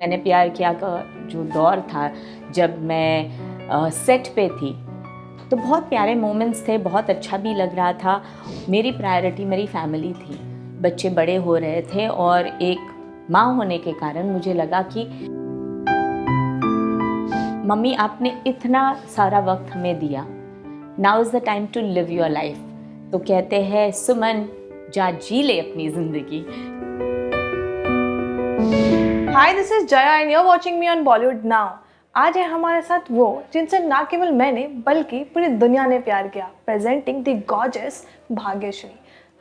मैंने प्यार किया का जो दौर था जब मैं सेट पे थी तो बहुत प्यारे मोमेंट्स थे, बहुत अच्छा भी लग रहा था। मेरी प्रायोरिटी मेरी फैमिली थी, बच्चे बड़े हो रहे थे और एक माँ होने के कारण मुझे लगा कि मम्मी आपने इतना सारा वक्त हमें दिया, now is the time to live your life. तो कहते हैं सुमन जा जी ले अपनी ज़िंदगी। Hi, this is Jaya and you are watching me on Bollywood now. आज है हमारे साथ वो जिनसे ना केवल मैंने बल्कि पूरी दुनिया ने प्यार किया। Presenting the gorgeous Bhagyashree.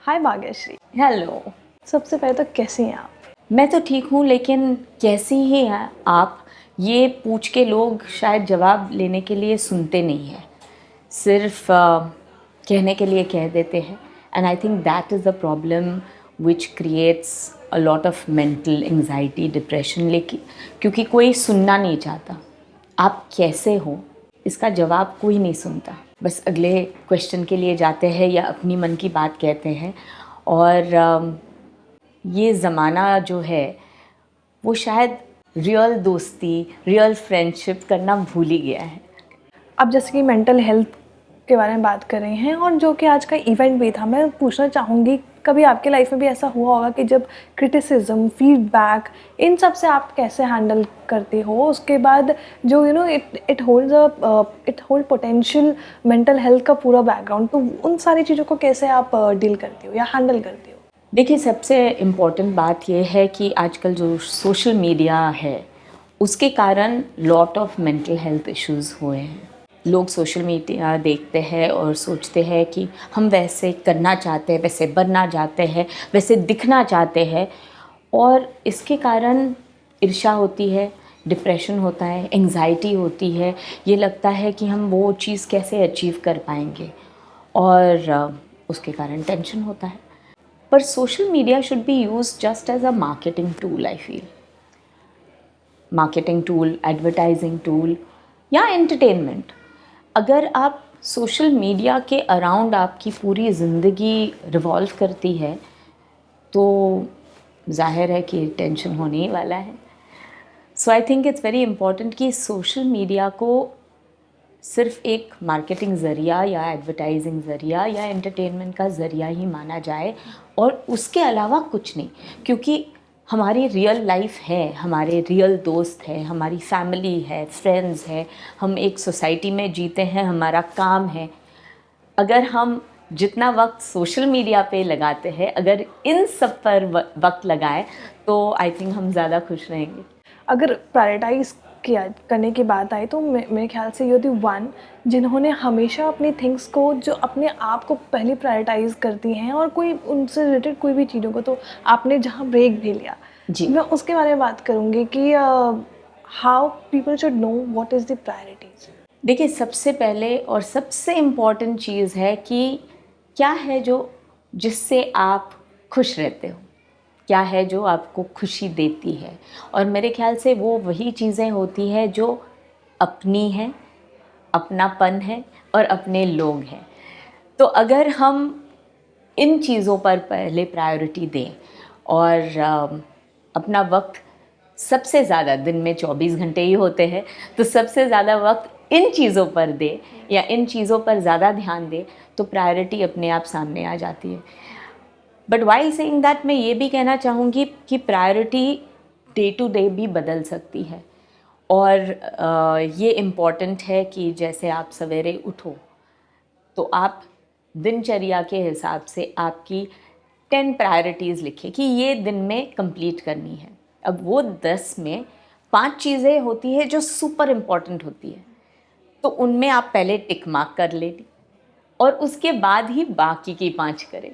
Hi Bhagyashree. Hello. सबसे पहले तो कैसी हैं आप? मैं तो ठीक हूँ, लेकिन कैसी ही हैं आप, ये पूछ के लोग शायद जवाब लेने के लिए सुनते नहीं हैं, सिर्फ कहने के लिए कह देते हैं। And I think that is the problem which creates a lot of mental anxiety, depression. लेकिन क्योंकि कोई सुनना नहीं चाहता आप कैसे हो, इसका जवाब कोई नहीं सुनता, बस अगले क्वेश्चन के लिए जाते हैं या अपनी मन की बात कहते हैं। और ये ज़माना जो है वो शायद रियल दोस्ती, रियल फ्रेंडशिप करना भूल ही गया है। अब जैसे कि मेंटल हेल्थ के बारे में बात कर रही हैं और जो कि आज का इवेंट भी था, मैं पूछना चाहूँगी कभी आपके लाइफ में भी ऐसा हुआ होगा कि जब क्रिटिसिज्म, फीडबैक, इन सब से आप कैसे हैंडल करते हो? उसके बाद जो it hold potential mental health का पूरा बैकग्राउंड, तो उन सारी चीज़ों को कैसे आप डील करते हो या हैंडल करते हो? देखिए, सबसे इम्पॉर्टेंट बात यह है कि आजकल जो सोशल मीडिया है उसके कारण lot of mental health issues हुए हैं। लोग सोशल मीडिया देखते हैं और सोचते हैं कि हम वैसे करना चाहते हैं, वैसे बनना चाहते हैं, वैसे दिखना चाहते हैं, और इसके कारण ईर्ष्या होती है, डिप्रेशन होता है, एंग्जाइटी होती है। ये लगता है कि हम वो चीज़ कैसे अचीव कर पाएंगे, और उसके कारण टेंशन होता है। पर social media should be use just as a marketing tool. I feel marketing tool, advertising tool या एंटरटेनमेंट। अगर आप सोशल मीडिया के अराउंड आपकी पूरी ज़िंदगी रिवॉल्व करती है तो जाहिर है कि टेंशन होने ही वाला है। So I think it's very important कि सोशल मीडिया को सिर्फ एक मार्केटिंग ज़रिया या एडवर्टाइजिंग ज़रिया या एंटरटेनमेंट का ज़रिया ही माना जाए, और उसके अलावा कुछ नहीं। क्योंकि हमारी रियल लाइफ है, हमारे रियल दोस्त हैं, हमारी फैमिली है, फ्रेंड्स है, हम एक सोसाइटी में जीते हैं, हमारा काम है। अगर हम जितना वक्त सोशल मीडिया पे लगाते हैं, अगर इन सब पर वक्त लगाएं तो आई थिंक हम ज़्यादा खुश रहेंगे। अगर प्रायोरिटाइज किया करने की बात आई तो मेरे ख्याल से ये थी वन जिन्होंने हमेशा अपनी थिंग्स को, जो अपने आप को पहले प्रायोरिटाइज करती हैं, और कोई उनसे रिलेटेड कोई भी चीज़ों को, तो आपने जहाँ ब्रेक भी लिया जी, मैं उसके बारे में बात करूँगी कि how people should know what is the priorities. देखिए, सबसे पहले और सबसे इम्पॉर्टेंट चीज़ है कि क्या है जो जिससे आप खुश रहते हो, क्या है जो आपको खुशी देती है। और मेरे ख्याल से वो वही चीज़ें होती हैं जो अपनी हैं, अपनापन है और अपने लोग हैं। तो अगर हम इन चीज़ों पर पहले प्रायोरिटी दें और अपना वक्त, सबसे ज़्यादा दिन में 24 घंटे ही होते हैं, तो सबसे ज़्यादा वक्त इन चीज़ों पर दें या इन चीज़ों पर ज़्यादा ध्यान दें तो प्रायोरिटी अपने आप सामने आ जाती है। बट वाइल सेइंग दैट, मैं ये भी कहना चाहूँगी कि प्रायोरिटी डे टू डे भी बदल सकती है। और ये इम्पॉर्टेंट है कि जैसे आप सवेरे उठो तो आप दिनचर्या के हिसाब से आपकी 10 प्रायोरिटीज़ लिखें कि ये दिन में कंप्लीट करनी है। अब वो 10 में 5 चीज़ें होती है जो सुपर इम्पॉर्टेंट होती है, तो उनमें आप पहले टिक मार्क कर लें और उसके बाद ही बाकी की 5 करें।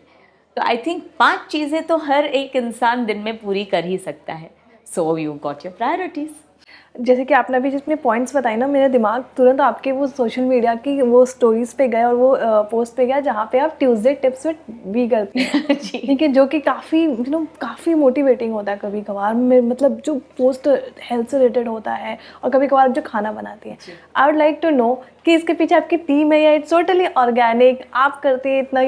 तो आई थिंक 5 चीज़ें तो हर एक इंसान दिन में पूरी कर ही सकता है। So you got your priorities. जैसे कि आपने अभी जितने पॉइंट्स बताए ना, मेरा दिमाग तुरंत आपके वो सोशल मीडिया की वो स्टोरीज़ पे गया और वो पोस्ट पे गया जहाँ पे आप ट्यूसडे टिप्स विद भी करती हैं। ठीक है, जो कि काफ़ी काफ़ी मोटिवेटिंग होता है कभी कभार में, मतलब जो पोस्ट हेल्थ से रिलेटेड होता है, और कभी कभार जो खाना बनाती है। I would like to know कि इसके पीछे आपकी टीम है या इट्स टोटली ऑर्गेनिक, आप करते हैं इतना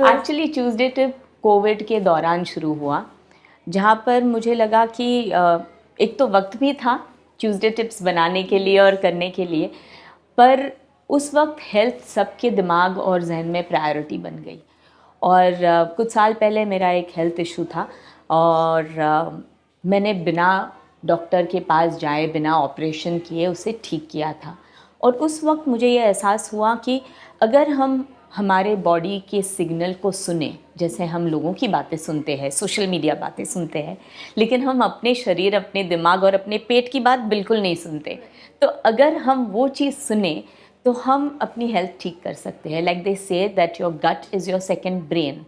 एक्चुअली ट्यूसडे टिप कोविड के दौरान शुरू हुआ, जहाँ पर मुझे लगा कि एक तो वक्त भी था ट्यूसडे टिप्स बनाने के लिए और करने के लिए, पर उस वक्त हेल्थ सबके दिमाग और जहन में प्रायोरिटी बन गई। और कुछ साल पहले मेरा एक हेल्थ इशू था और मैंने बिना डॉक्टर के पास जाए, बिना ऑपरेशन किए उसे ठीक किया था। और उस वक्त मुझे ये एहसास हुआ कि अगर हम हमारे बॉडी के सिग्नल को सुने, जैसे हम लोगों की बातें सुनते हैं, सोशल मीडिया बातें सुनते हैं, लेकिन हम अपने शरीर, अपने दिमाग और अपने पेट की बात बिल्कुल नहीं सुनते, तो अगर हम वो चीज़ सुने तो हम अपनी हेल्थ ठीक कर सकते हैं। Like they say that your gut is your second brain.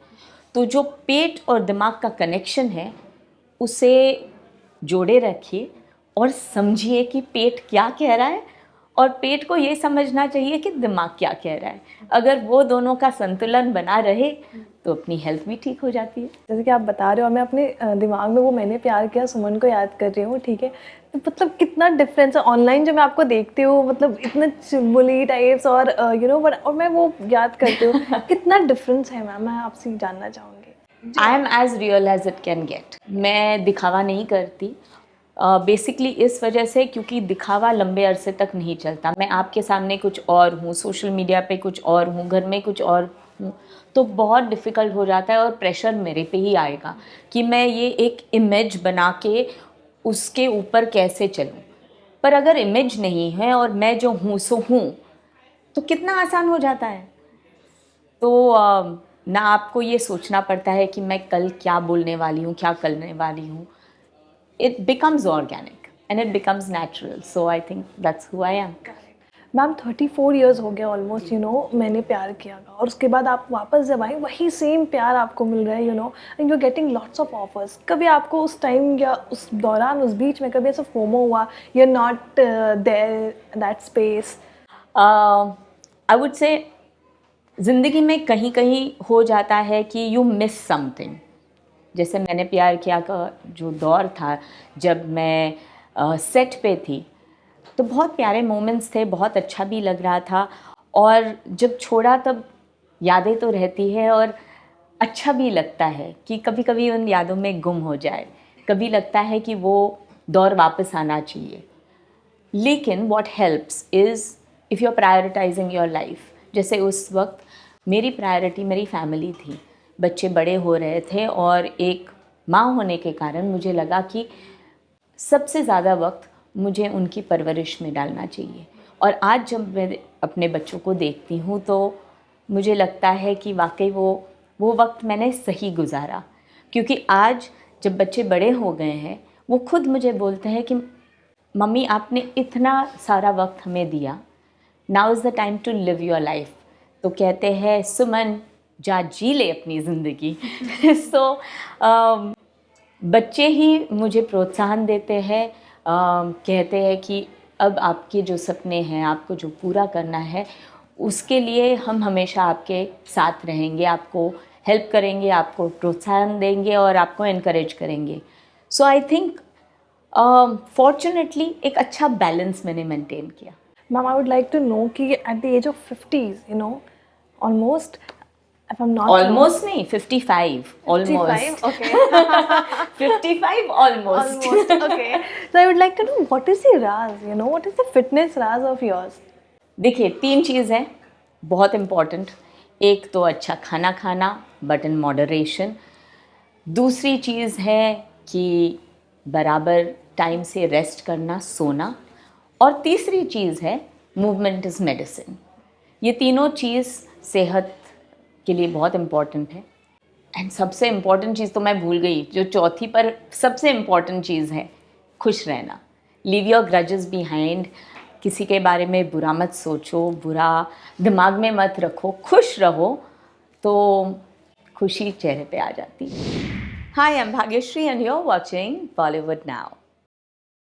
तो जो पेट और दिमाग का कनेक्शन है उसे जोड़े रखिए और समझिए कि पेट क्या कह रहा है और पेट को ये समझना चाहिए कि दिमाग क्या कह रहा है। अगर वो दोनों का संतुलन बना रहे तो अपनी हेल्थ भी ठीक हो जाती है। जैसे कि आप बता रहे हो और मैं अपने दिमाग में वो मैंने प्यार किया सुमन को याद कर रही हूँ, ठीक है। तो मतलब कितना डिफरेंस है ऑनलाइन जो मैं आपको देखती हूँ, मतलब इतने चुलबुली टाइप्स और और मैं वो याद करती हूँ कितना डिफरेंस है मैम, मैं आपसे जानना चाहूँगी। I am as real as it can get. मैं दिखावा नहीं करती बेसिकली इस वजह से क्योंकि दिखावा लंबे अरसे तक नहीं चलता। मैं आपके सामने कुछ और हूँ, सोशल मीडिया पे कुछ और हूँ, घर में कुछ और हूँ, तो बहुत डिफ़िकल्ट हो जाता है और प्रेशर मेरे पे ही आएगा कि मैं ये एक इमेज बना के उसके ऊपर कैसे चलूँ। पर अगर इमेज नहीं है और मैं जो हूँ सो हूँ, तो कितना आसान हो जाता है। तो ना आपको ये सोचना पड़ता है कि मैं कल क्या बोलने वाली हूँ, क्या करने वाली हूँ। It becomes organic and it becomes natural. So I think that's who I am. Ma'am 34 years हो गया ऑलमोस्ट, मैंने प्यार किया था और उसके बाद आप वापस जब आई वही सेम प्यार आपको मिल रहा है, and you are getting lots of offers. कभी आपको उस टाइम या उस दौरान, उस बीच में कभी ऐसा फोमो हुआ, you are not there that space? I would say ज़िंदगी में कहीं कहीं हो जाता है कि यू मिस समथिंग। जैसे मैंने प्यार किया का जो दौर था, जब मैं सेट पे थी, तो बहुत प्यारे मोमेंट्स थे, बहुत अच्छा भी लग रहा था। और जब छोड़ा तब यादें तो रहती है और अच्छा भी लगता है कि कभी कभी उन यादों में गुम हो जाए, कभी लगता है कि वो दौर वापस आना चाहिए। लेकिन what helps is if you're prioritizing your life। जैसे उस वक्त मेरी प्रायोरिटी मेरी फैमिली थी, बच्चे बड़े हो रहे थे और एक माँ होने के कारण मुझे लगा कि सबसे ज़्यादा वक्त मुझे उनकी परवरिश में डालना चाहिए। और आज जब मैं अपने बच्चों को देखती हूँ तो मुझे लगता है कि वाकई वो वक्त मैंने सही गुजारा, क्योंकि आज जब बच्चे बड़े हो गए हैं वो खुद मुझे बोलते हैं कि मम्मी आपने इतना सारा वक्त हमें दिया, now is the time to live your life. तो कहते हैं सुमन जा जी ले अपनी ज़िंदगी। सो बच्चे ही मुझे प्रोत्साहन देते हैं, कहते हैं कि अब आपके जो सपने हैं, आपको जो पूरा करना है, उसके लिए हम हमेशा आपके साथ रहेंगे, आपको हेल्प करेंगे, आपको प्रोत्साहन देंगे और आपको इनकरेज करेंगे। सो आई थिंक फॉर्चुनेटली एक अच्छा बैलेंस मैंने मेंटेन किया। Ma'am I would like to know कि at the age of 50s, almost, if I'm not almost नहीं 55 almost 55, okay. 55 almost Okay. So I would like to know what is the raz, what is the fitness raz of yours? देखिए 3 चीज़ है बहुत important. एक तो अच्छा खाना खाना but in moderation, दूसरी चीज़ है कि बराबर टाइम से रेस्ट करना, सोना, और तीसरी चीज़ है मूवमेंट इज़ मेडिसिन। ये तीनों चीज़ सेहत के लिए बहुत इम्पॉर्टेंट है। एंड सबसे इम्पॉर्टेंट चीज़ तो मैं भूल गई, जो चौथी पर सबसे इम्पॉर्टेंट चीज़ है, खुश रहना। Leave your grudges behind. किसी के बारे में बुरा मत सोचो, बुरा दिमाग में मत रखो, खुश रहो तो खुशी चेहरे पे आ जाती है। Hi, I am Bhagyashree and you are watching Bollywood now.